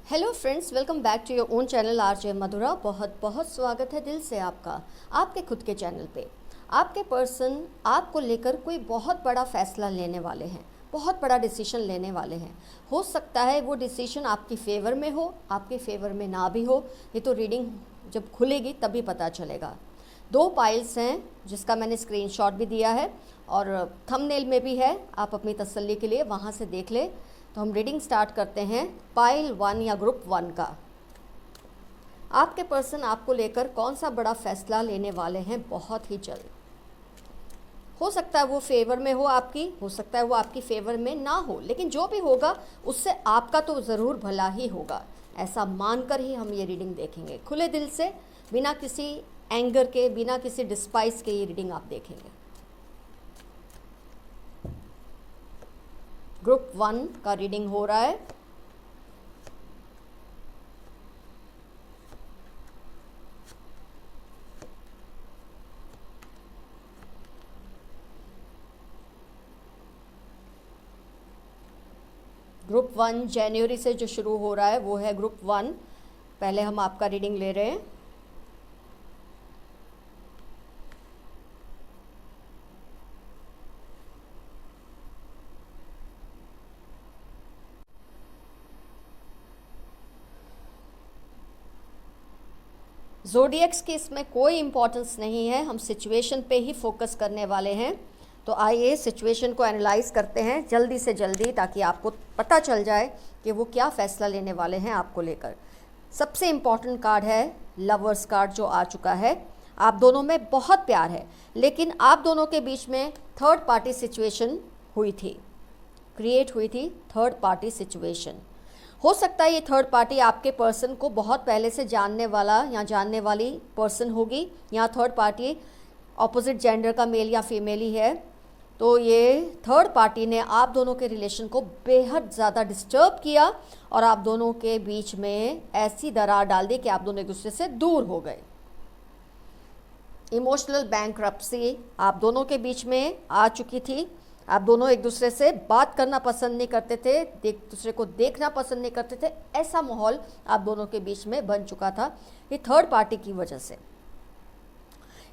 Hello friends, welcome back to your own channel RJ Madhura. बहुत बहुत स्वागत है दिल से आपका आपके खुद के चैनल पे। आपके पर्सन आपको लेकर कोई बहुत बड़ा फैसला लेने वाले हैं, बहुत बड़ा डिसीजन लेने वाले हैं। हो सकता है वो डिसीजन आपकी फेवर में हो, आपके फेवर में ना भी हो। ये तो रीडिंग जब खुलेगी तभी पता चलेगा। 2 पाइल्स हैं जिसका मैंने स्क्रीनशॉट भी दिया है और थंबनेल में भी है, आप अपनी तसल्ली के लिए वहाँ से देख ले। तो हम रीडिंग स्टार्ट करते हैं पाइल 1 या ग्रुप 1 का। आपके पर्सन आपको लेकर कौन सा बड़ा फैसला लेने वाले हैं बहुत ही जल्द। हो सकता है वो फेवर में हो आपकी, हो सकता है वो आपकी फेवर में ना हो, लेकिन जो भी होगा उससे आपका तो ज़रूर भला ही होगा। ऐसा मानकर ही हम ये रीडिंग देखेंगे। खुले दिल से, बिना किसी एंगर के, बिना किसी डिस्पाइस के ये रीडिंग आप देखेंगे। ग्रुप 1 का रीडिंग हो रहा है। ग्रुप 1 जनवरी से जो शुरू हो रहा है वो है ग्रुप 1। पहले हम आपका रीडिंग ले रहे हैं। ज़ोडिएक्स की इसमें कोई इम्पोर्टेंस नहीं है, हम सिचुएशन पे ही फोकस करने वाले हैं। तो आइए सिचुएशन को एनालाइज करते हैं जल्दी से जल्दी, ताकि आपको पता चल जाए कि वो क्या फ़ैसला लेने वाले हैं आपको लेकर। सबसे इम्पॉर्टेंट कार्ड है लवर्स कार्ड जो आ चुका है। आप दोनों में बहुत प्यार है, लेकिन आप दोनों के बीच में थर्ड पार्टी सिचुएशन हुई थी, क्रिएट हुई थी थर्ड पार्टी सिचुएशन। हो सकता है ये थर्ड पार्टी आपके पर्सन को बहुत पहले से जानने वाला या जानने वाली पर्सन होगी, या थर्ड पार्टी ऑपोजिट जेंडर का मेल या फीमेल ही है। तो ये थर्ड पार्टी ने आप दोनों के रिलेशन को बेहद ज़्यादा डिस्टर्ब किया और आप दोनों के बीच में ऐसी दरार डाल दी कि आप दोनों एक दूसरे से दूर हो गए। इमोशनल बैंक्रप्सी आप दोनों के बीच में आ चुकी थी। आप दोनों एक दूसरे से बात करना पसंद नहीं करते थे, एक दूसरे को देखना पसंद नहीं करते थे। ऐसा माहौल आप दोनों के बीच में बन चुका था ये थर्ड पार्टी की वजह से।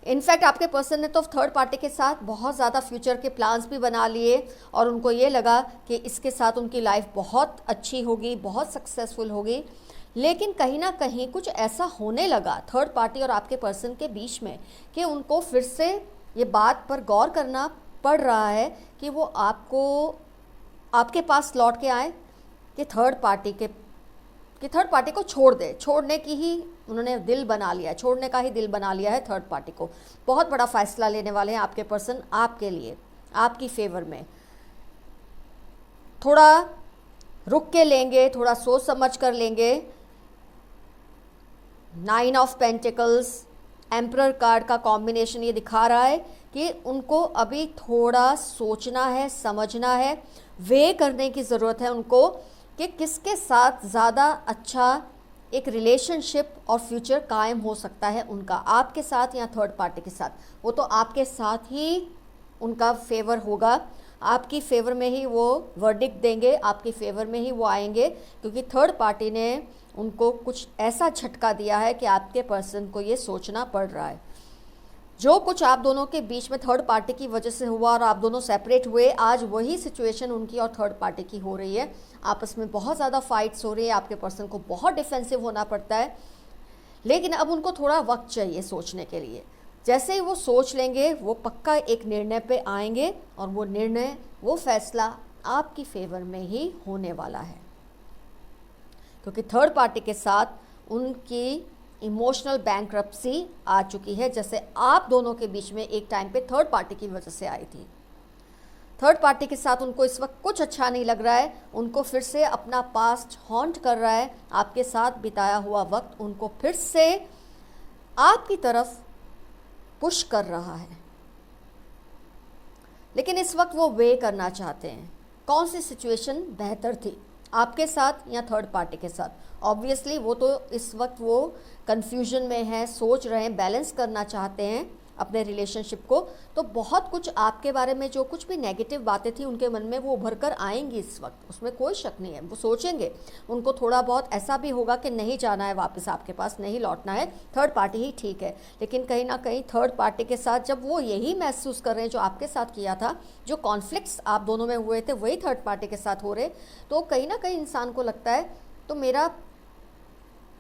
इनफैक्ट आपके पर्सन ने तो थर्ड पार्टी के साथ बहुत ज़्यादा फ्यूचर के प्लान्स भी बना लिए और उनको ये लगा कि इसके साथ उनकी लाइफ बहुत अच्छी होगी, बहुत सक्सेसफुल होगी। लेकिन कहीं ना कहीं कुछ ऐसा होने लगा थर्ड पार्टी और आपके पर्सन के बीच में कि उनको फिर से ये बात पर गौर करना पड़ रहा है कि वो आपके पास लौट के आए कि थर्ड पार्टी को छोड़ दे। छोड़ने की ही उन्होंने दिल बना लिया, छोड़ने का ही दिल बना लिया है थर्ड पार्टी को। बहुत बड़ा फैसला लेने वाले हैं आपके पर्सन आपके लिए, आपकी फेवर में। थोड़ा रुक के लेंगे, थोड़ा सोच समझ कर लेंगे। 9 ऑफ पेंटिकल्स, एम्परर कार्ड का कॉम्बिनेशन ये दिखा रहा है कि उनको अभी थोड़ा सोचना है, समझना है, वे करने की ज़रूरत है उनको कि किसके साथ ज़्यादा अच्छा एक रिलेशनशिप और फ्यूचर कायम हो सकता है उनका, आपके साथ या थर्ड पार्टी के साथ। वो तो आपके साथ ही उनका फेवर होगा, आपकी फेवर में ही वो वर्डिक्ट देंगे, आपकी फेवर में ही वो आएंगे, क्योंकि थर्ड पार्टी ने उनको कुछ ऐसा झटका दिया है कि आपके पर्सन को ये सोचना पड़ रहा है। जो कुछ आप दोनों के बीच में थर्ड पार्टी की वजह से हुआ और आप दोनों सेपरेट हुए, आज वही सिचुएशन उनकी और थर्ड पार्टी की हो रही है। आपस में बहुत ज़्यादा फाइट्स हो रही है, आपके पर्सन को बहुत डिफेंसिव होना पड़ता है। लेकिन अब उनको थोड़ा वक्त चाहिए सोचने के लिए। जैसे ही वो सोच लेंगे वो पक्का एक निर्णय पे आएंगे और वो निर्णय, वो फैसला आपकी फेवर में ही होने वाला है, क्योंकि थर्ड पार्टी के साथ उनकी इमोशनल बैंक्रप्सी आ चुकी है, जैसे आप दोनों के बीच में एक टाइम पे थर्ड पार्टी की वजह से आई थी। थर्ड पार्टी के साथ उनको इस वक्त कुछ अच्छा नहीं लग रहा है, उनको फिर से अपना पास्ट हॉन्ट कर रहा है। आपके साथ बिताया हुआ वक्त उनको फिर से आपकी तरफ पुश कर रहा है, लेकिन इस वक्त वो वे करना चाहते हैं। कौन सी सिचुएशन बेहतर थी, आपके साथ या थर्ड पार्टी के साथ? ऑब्वियसली वो तो इस वक्त वो कन्फ्यूजन में है, सोच रहे हैं, बैलेंस करना चाहते हैं अपने रिलेशनशिप को, तो बहुत कुछ आपके बारे में जो कुछ भी नेगेटिव बातें थी उनके मन में वो उभर कर आएंगी इस वक्त, उसमें कोई शक नहीं है। वो सोचेंगे, उनको थोड़ा बहुत ऐसा भी होगा कि नहीं जाना है वापस आपके पास, नहीं लौटना है, थर्ड पार्टी ही ठीक है। लेकिन कहीं ना कहीं थर्ड पार्टी के साथ जब वो यही महसूस कर रहे हैं जो आपके साथ किया था, जो कॉन्फ्लिक्ट्स आप दोनों में हुए थे वही थर्ड पार्टी के साथ हो रहे, तो कहीं ना कहीं इंसान को लगता है तो मेरा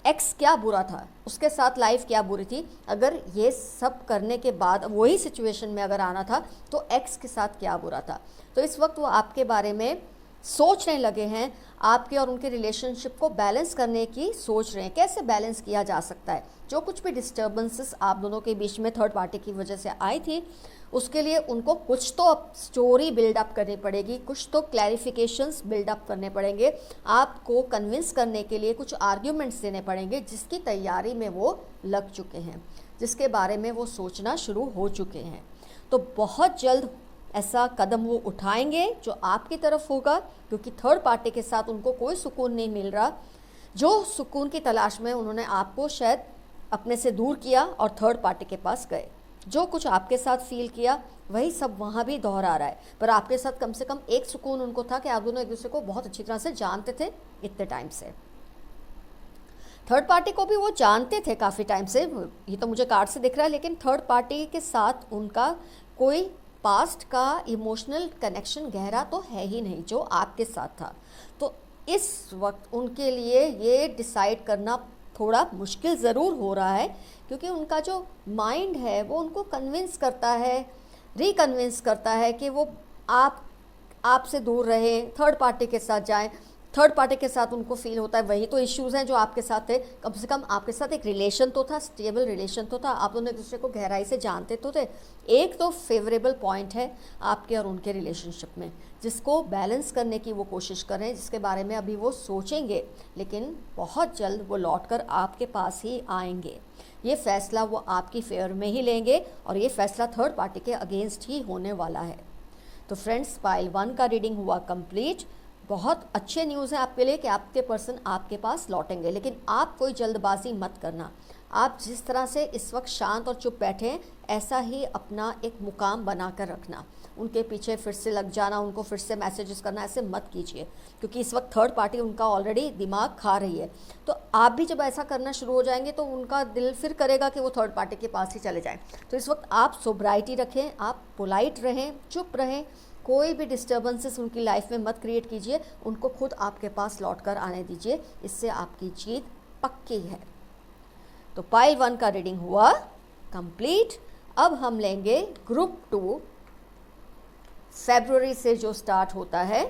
एक्स क्या बुरा था, उसके साथ लाइफ क्या बुरी थी, अगर ये सब करने के बाद वही सिचुएशन में अगर आना था तो एक्स के साथ क्या बुरा था। तो इस वक्त वो आपके बारे में सोचने लगे हैं, आपके और उनके रिलेशनशिप को बैलेंस करने की सोच रहे हैं, कैसे बैलेंस किया जा सकता है। जो कुछ भी डिस्टर्बेंसेस आप दोनों के बीच में थर्ड पार्टी की वजह से आई थी, उसके लिए उनको कुछ तो स्टोरी बिल्डअप करनी पड़ेगी, कुछ तो क्लैरिफिकेशंस बिल्डअप करने पड़ेंगे, आपको कन्विंस करने के लिए कुछ आर्ग्यूमेंट्स देने पड़ेंगे, जिसकी तैयारी में वो लग चुके हैं, जिसके बारे में वो सोचना शुरू हो चुके हैं। तो बहुत जल्द ऐसा कदम वो उठाएंगे जो आपकी तरफ होगा, क्योंकि थर्ड पार्टी के साथ उनको कोई सुकून नहीं मिल रहा। जो सुकून की तलाश में उन्होंने आपको शायद अपने से दूर किया और थर्ड पार्टी के पास गए, जो कुछ आपके साथ फील किया वही सब वहाँ भी दोहरा रहा है। पर आपके साथ कम से कम एक सुकून उनको था कि आप दोनों एक दूसरे को बहुत अच्छी तरह से जानते थे इतने टाइम से। थर्ड पार्टी को भी वो जानते थे काफ़ी टाइम से, ये तो मुझे कार्ड से दिख रहा है, लेकिन थर्ड पार्टी के साथ उनका कोई पास्ट का इमोशनल कनेक्शन गहरा तो है ही नहीं जो आपके साथ था। तो इस वक्त उनके लिए ये डिसाइड करना थोड़ा मुश्किल ज़रूर हो रहा है, क्योंकि उनका जो माइंड है वो उनको कन्विंस करता है, रिकन्विंस करता है कि वो आपसे दूर रहें, थर्ड पार्टी के साथ जाएं। थर्ड पार्टी के साथ उनको फील होता है वही तो इश्यूज़ हैं जो आपके साथ थे। कम से कम आपके साथ एक रिलेशन तो था, स्टेबल रिलेशन तो था, आप दोनों एक दूसरे को गहराई से जानते तो थे। एक तो फेवरेबल पॉइंट है आपके और उनके रिलेशनशिप में, जिसको बैलेंस करने की वो कोशिश कर रहे हैं, जिसके बारे में अभी वो सोचेंगे, लेकिन बहुत जल्द वो लौट कर आपके पास ही आएंगे। ये फैसला वो आपकी फेवर में ही लेंगे और ये फैसला थर्ड पार्टी के अगेंस्ट ही होने वाला है। तो फ्रेंड्स, पाइल 1 का रीडिंग हुआ कंप्लीट। बहुत अच्छे न्यूज़ है आपके लिए कि आपके पर्सन आपके पास लौटेंगे, लेकिन आप कोई जल्दबाजी मत करना। आप जिस तरह से इस वक्त शांत और चुप बैठे हैं, ऐसा ही अपना एक मुकाम बना कर रखना। उनके पीछे फिर से लग जाना, उनको फिर से मैसेजेस करना, ऐसे मत कीजिए, क्योंकि इस वक्त थर्ड पार्टी उनका ऑलरेडी दिमाग खा रही है। तो आप भी जब ऐसा करना शुरू हो जाएंगे तो उनका दिल फिर करेगा कि वो थर्ड पार्टी के पास ही चले जाएं। तो इस वक्त आप सोब्राइटी रखें, आप पोलाइट रहें, चुप रहें, कोई भी डिस्टर्बेंसेस उनकी लाइफ में मत क्रिएट कीजिए, उनको खुद आपके पास लौट कर आने दीजिए। इससे आपकी जीत पक्की है। तो पाइल 1 का रीडिंग हुआ कंप्लीट। अब हम लेंगे ग्रुप 2 फरवरी से जो स्टार्ट होता है।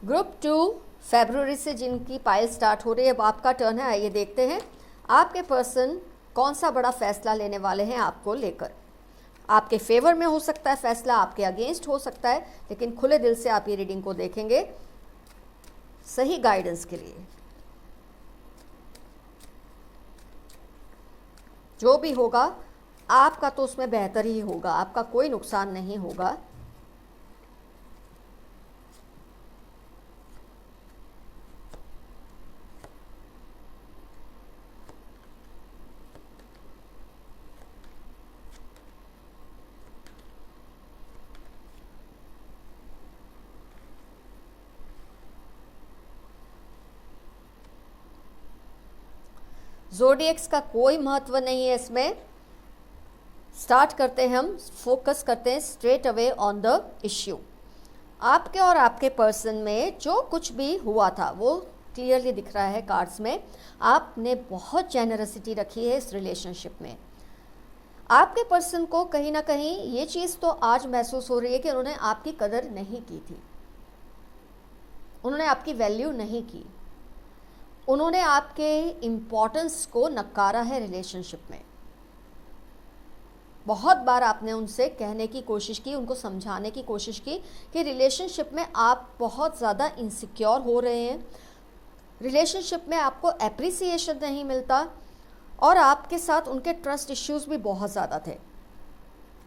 ग्रुप 2 फरवरी से जिनकी पाइल स्टार्ट हो रही है, अब आपका टर्न है। आइए देखते हैं आपके पर्सन कौन सा बड़ा फैसला लेने वाले हैं आपको लेकर। आपके फेवर में हो सकता है फैसला, आपके अगेंस्ट हो सकता है, लेकिन खुले दिल से आप ये रीडिंग को देखेंगे सही गाइडेंस के लिए। जो भी होगा आपका तो उसमें बेहतर ही होगा, आपका कोई नुकसान नहीं होगा। ज़ोडिएक्स का कोई महत्व नहीं है इसमें। स्टार्ट करते हैं, हम फोकस करते हैं straight away on the issue. आपके और आपके पर्सन में जो कुछ भी हुआ था वो क्लियरली दिख रहा है कार्ड्स में। आपने बहुत जेनरसिटी रखी है इस रिलेशनशिप में। आपके पर्सन को कहीं ना कहीं ये चीज़ तो आज महसूस हो रही है कि उन्होंने आपकी कदर नहीं की थी, उन्होंने आपकी वैल्यू नहीं की, उन्होंने आपके इम्पोर्टेंस को नकारा है रिलेशनशिप में। बहुत बार आपने उनसे कहने की कोशिश की, उनको समझाने की कोशिश की कि रिलेशनशिप में आप बहुत ज़्यादा इनसिक्योर हो रहे हैं, रिलेशनशिप में आपको एप्रिसिएशन नहीं मिलता, और आपके साथ उनके ट्रस्ट इश्यूज़ भी बहुत ज़्यादा थे।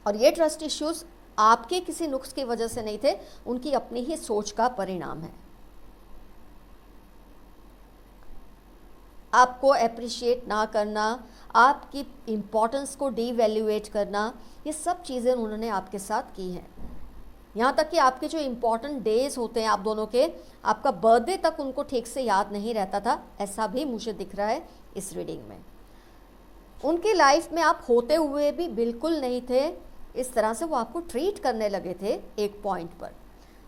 और ये ट्रस्ट इश्यूज़ आपके किसी नुक्स की वजह से नहीं थे, उनकी अपनी ही सोच का परिणाम है। आपको अप्रिशिएट ना करना, आपकी इम्पोर्टेंस को डीवैल्यूएट करना, ये सब चीज़ें उन्होंने आपके साथ की हैं। यहाँ तक कि आपके जो इम्पोर्टेंट डेज होते हैं आप दोनों के, आपका बर्थडे तक उनको ठीक से याद नहीं रहता था, ऐसा भी मुझे दिख रहा है इस रीडिंग में। उनकी लाइफ में आप होते हुए भी बिल्कुल नहीं थे, इस तरह से वो आपको ट्रीट करने लगे थे एक पॉइंट पर,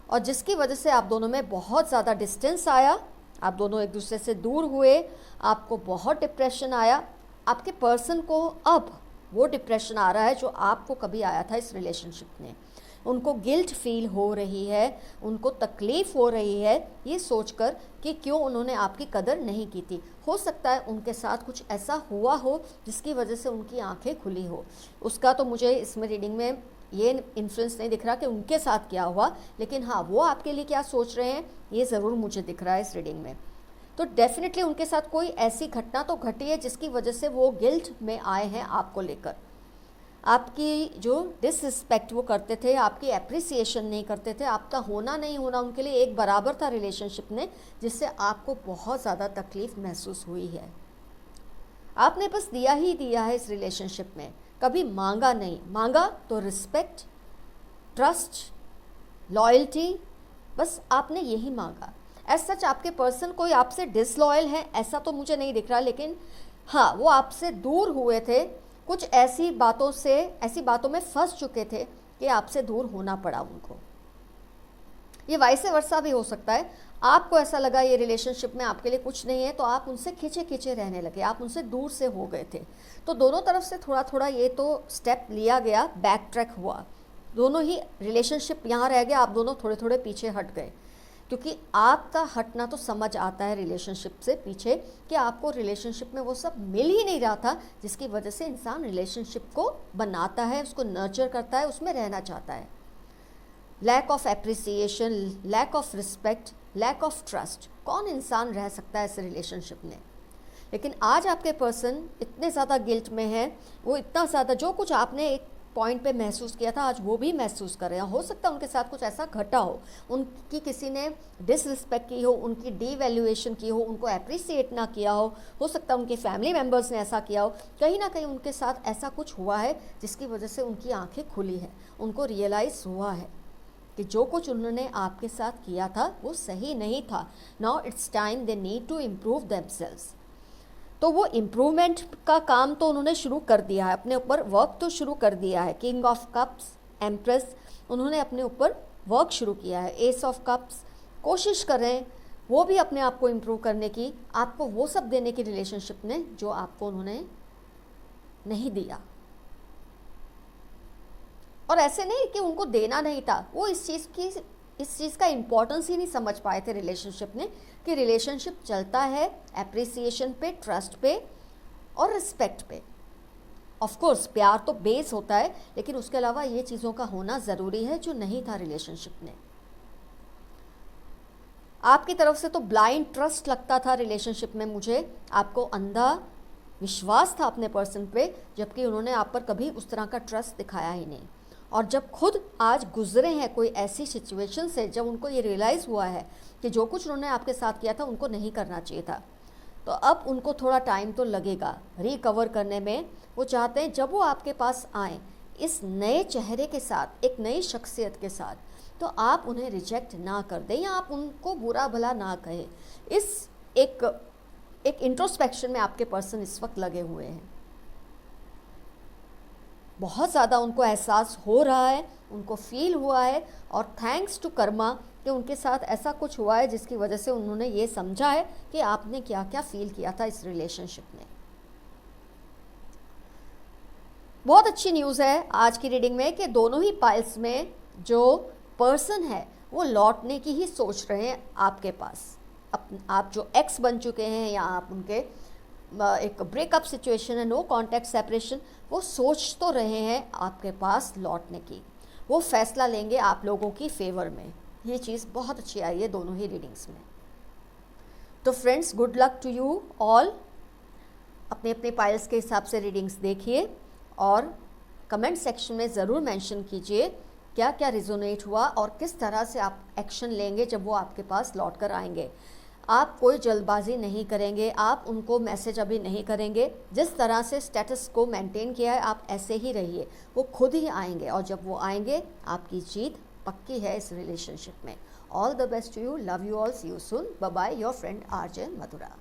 और जिसकी वजह से आप दोनों में बहुत ज़्यादा डिस्टेंस आया, आप दोनों एक दूसरे से दूर हुए, आपको बहुत डिप्रेशन आया। आपके पर्सन को अब वो डिप्रेशन आ रहा है जो आपको कभी आया था इस रिलेशनशिप में। उनको गिल्ट फील हो रही है, उनको तकलीफ़ हो रही है ये सोचकर कि क्यों उन्होंने आपकी कदर नहीं की थी। हो सकता है उनके साथ कुछ ऐसा हुआ हो जिसकी वजह से उनकी आंखें खुली हो। उसका तो मुझे इसमें रीडिंग में ये इन्फ्लुएंस नहीं दिख रहा कि उनके साथ क्या हुआ, लेकिन हाँ, वो आपके लिए क्या सोच रहे हैं ये ज़रूर मुझे दिख रहा है इस रीडिंग में। तो डेफिनेटली उनके साथ कोई ऐसी घटना तो घटी है जिसकी वजह से वो गिल्ट में आए हैं आपको लेकर। आपकी जो डिसरिस्पेक्ट वो करते थे, आपकी एप्रिसिएशन नहीं करते थे, आपका होना नहीं होना उनके लिए एक बराबर था रिलेशनशिप में, जिससे आपको बहुत ज़्यादा तकलीफ़ महसूस हुई है। आपने बस दिया ही दिया है इस रिलेशनशिप में, कभी मांगा नहीं। मांगा तो रिस्पेक्ट, ट्रस्ट, लॉयल्टी, बस आपने यही मांगा। एज सच आपके पर्सन कोई आपसे डिसलॉयल है ऐसा तो मुझे नहीं दिख रहा, लेकिन हाँ, वो आपसे दूर हुए थे, कुछ ऐसी बातों से, ऐसी बातों में फंस चुके थे कि आपसे दूर होना पड़ा उनको। ये वाइसे वर्सा भी हो सकता है, आपको ऐसा लगा ये रिलेशनशिप में आपके लिए कुछ नहीं है तो आप उनसे खिंचे खिंचे रहने लगे, आप उनसे दूर से हो गए थे। तो दोनों तरफ से थोड़ा थोड़ा ये तो स्टेप लिया गया, बैक ट्रैक हुआ, दोनों ही रिलेशनशिप यहाँ रह गया, आप दोनों थोड़े थोड़े पीछे हट गए, क्योंकि आपका हटना तो समझ आता है रिलेशनशिप से पीछे कि आपको रिलेशनशिप में वो सब मिल ही नहीं रहा था जिसकी वजह से इंसान रिलेशनशिप को बनाता है, उसको नर्चर करता है, उसमें रहना चाहता है। Lack of appreciation, lack of respect, lack of trust, कौन इंसान रह सकता है इस रिलेशनशिप में। लेकिन आज आपके पर्सन इतने ज़्यादा गिल्ट में है, वो इतना ज़्यादा, जो कुछ आपने एक पॉइंट पे महसूस किया था आज वो भी महसूस कर रहे हैं। हो सकता है उनके साथ कुछ ऐसा घटा हो, उनकी किसी ने डिसरिस्पेक्ट की हो, उनकी डीवैल्यूएशन की हो, उनको अप्रिसिएट ना किया हो सकता है उनके फैमिली मेम्बर्स ने ऐसा किया हो, कहीं ना कहीं उनके साथ ऐसा कुछ हुआ है जिसकी वजह से उनकी आंखें खुली है, उनको रियलाइज़ हुआ है कि जो कुछ उन्होंने आपके साथ किया था वो सही नहीं था। Now it's time they need to improve themselves. तो वो इम्प्रूवमेंट का काम तो उन्होंने शुरू कर दिया है, अपने ऊपर वर्क तो शुरू कर दिया है। किंग ऑफ कप्स, एम्प्रेस, उन्होंने अपने ऊपर वर्क शुरू किया है। एस ऑफ कप्स, कोशिश कर रहे हैं वो भी अपने आप को इम्प्रूव करने की, आपको वो सब देने की रिलेशनशिप में जो आपको उन्होंने नहीं दिया। और ऐसे नहीं कि उनको देना नहीं था, वो इस चीज़ का इम्पोर्टेंस ही नहीं समझ पाए थे रिलेशनशिप में, कि रिलेशनशिप चलता है एप्रिसिएशन पे, ट्रस्ट पे और रिस्पेक्ट पे। ऑफ कोर्स प्यार तो बेस होता है, लेकिन उसके अलावा ये चीज़ों का होना ज़रूरी है जो नहीं था रिलेशनशिप में। आपकी तरफ से तो ब्लाइंड ट्रस्ट लगता था रिलेशनशिप में मुझे, आपको अंधा विश्वास था अपने पर्सन पे, जबकि उन्होंने आप पर कभी उस तरह का ट्रस्ट दिखाया ही नहीं। और जब खुद आज गुजरे हैं कोई ऐसी सिचुएशन से जब उनको ये रियलाइज़ हुआ है कि जो कुछ उन्होंने आपके साथ किया था उनको नहीं करना चाहिए था, तो अब उनको थोड़ा टाइम तो लगेगा रिकवर करने में। वो चाहते हैं जब वो आपके पास आएँ इस नए चेहरे के साथ, एक नई शख्सियत के साथ, तो आप उन्हें रिजेक्ट ना कर दें या आप उनको बुरा भला ना कहें। इस एक इंट्रोस्पेक्शन में आपके पर्सन इस वक्त लगे हुए हैं। बहुत ज़्यादा उनको एहसास हो रहा है, उनको फील हुआ है, और थैंक्स टू कर्मा कि उनके साथ ऐसा कुछ हुआ है जिसकी वजह से उन्होंने ये समझा है कि आपने क्या क्या फील किया था इस रिलेशनशिप में। बहुत अच्छी न्यूज़ है आज की रीडिंग में कि दोनों ही पाइल्स में जो पर्सन है वो लौटने की ही सोच रहे हैं आपके पास। आप जो एक्स बन चुके हैं या आप उनके एक ब्रेकअप सिचुएशन है, नो कॉन्टैक्ट सेपरेशन, वो सोच तो रहे हैं आपके पास लौटने की, वो फैसला लेंगे आप लोगों की फेवर में। ये चीज़ बहुत अच्छी आई है दोनों ही रीडिंग्स में। तो friends, good luck to you all. अपने अपने पाइल्स के हिसाब से रीडिंग्स देखिए और कमेंट सेक्शन में ज़रूर मेंशन कीजिए क्या क्या रिजोनेट हुआ और किस तरह से आप एक्शन लेंगे जब वो आपके पास लौट कर आएंगे। आप कोई जल्दबाजी नहीं करेंगे, आप उनको मैसेज अभी नहीं करेंगे। जिस तरह से स्टेटस को मेंटेन किया है आप ऐसे ही रहिए, वो खुद ही आएंगे, और जब वो आएंगे आपकी जीत पक्की है इस रिलेशनशिप में। All the best to you, love you all, see you soon, bye bye, your friend RJ Mathura.